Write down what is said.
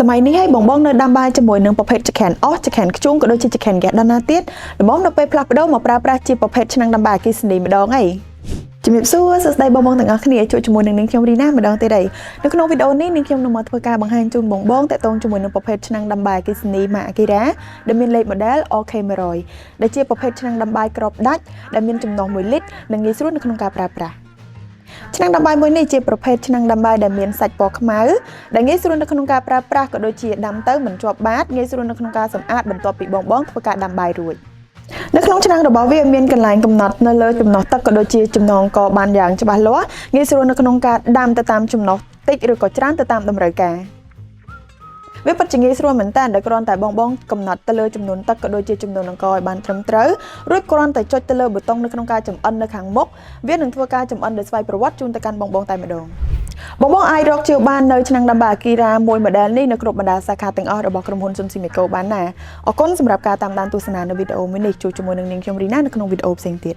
សម័យនេះឲ្យបងនៅដាំបាយជាមួយនឹងប្រភេទចក្រានអស់ចក្រានខ្ជុំក៏ដូចជាចក្រានហ្គាសដល់ណាទៀតល្មមនៅពេលផ្លាស់ប្ដូរមកប្រើប្រាស់ជាប្រភេទឆ្នាំងដាំបាយអគ្គិសនីម្ដងអីជំរាបសួរសួស្តីបងទាំងអស់គ្នាជួបជាមួយនឹងនាងខ្ញុំរីណាម្ដងទៀតហើយនៅក្នុងវីដេអូនេះនាងខ្ញុំនឹងមកធ្វើការបង្ហាញជូនបងតាក់ទងជាមួយនឹងប្រភេទឆ្នាំងដាំបាយអគ្គិសនីម៉ាក Akira ដែលមានលេខ model OK100 ដែលជាប្រភេទឆ្នាំងដាំបាយក្របដាច់ដែលមានចំណុះ1លីត្រនិងងាយស្រួលនៅក្នុងការប្រើប្រាស់ឆ្នាំងដាំបាយមួយនេះជាប្រភេទឆ្នាំងដាំបាយដែលមានសាច់ពណ៌ខ្មៅដែលងាយស្រួលនៅក្នុងការប្រើប្រាស់ក៏ដូចជាដាំទៅមិនជាប់បាតងាយស្រួលនៅក្នុងការសម្អាតបន្ទាប់ពីបងធ្វើការដាំបាយរួចនៅក្នុងឆ្នាំងរបស់វាមានកន្លែងកំណត់នៅលើចំណុះទឹកក៏ដូចជាចំណងកបានយ៉ាងច្បាស់លាស់ងាយស្រួលនៅក្នុងការដាំទៅតាមចំណុះតិចឬក៏ច្រើនទៅតាមតម្រូវការវាពិតជាងាយស្រួលមែនតើដែលគ្រាន់តែបងកំណត់ទៅលើចំនួនទឹកក៏ដូចជាចំនួនអង្ករឲ្យបានត្រឹមត្រូវរួចគ្រាន់តែចុចទៅលើប៊ូតុងនៅក្នុងការចម្អិននៅខាងមុខវានឹងធ្វើការចម្អិនដោយស្វ័យប្រវត្តិជូនទៅកាន់បងតែម្ដងបងអាចរកជាបាននៅឆ្នាំងដាំបាយ Akira មួយ model នេះនៅគ្រប់បណ្ដាសាខាទាំងអស់របស់ក្រុមហ៊ុន Sunsimiko បានណាអរគុណសម្រាប់ការតាមដានទស្សនានៅវីដេអូមួយនេះជួបជាមួយនឹងនាងខ្ញុំរីណានៅក្នុងវីដេអូផ្សេងទៀត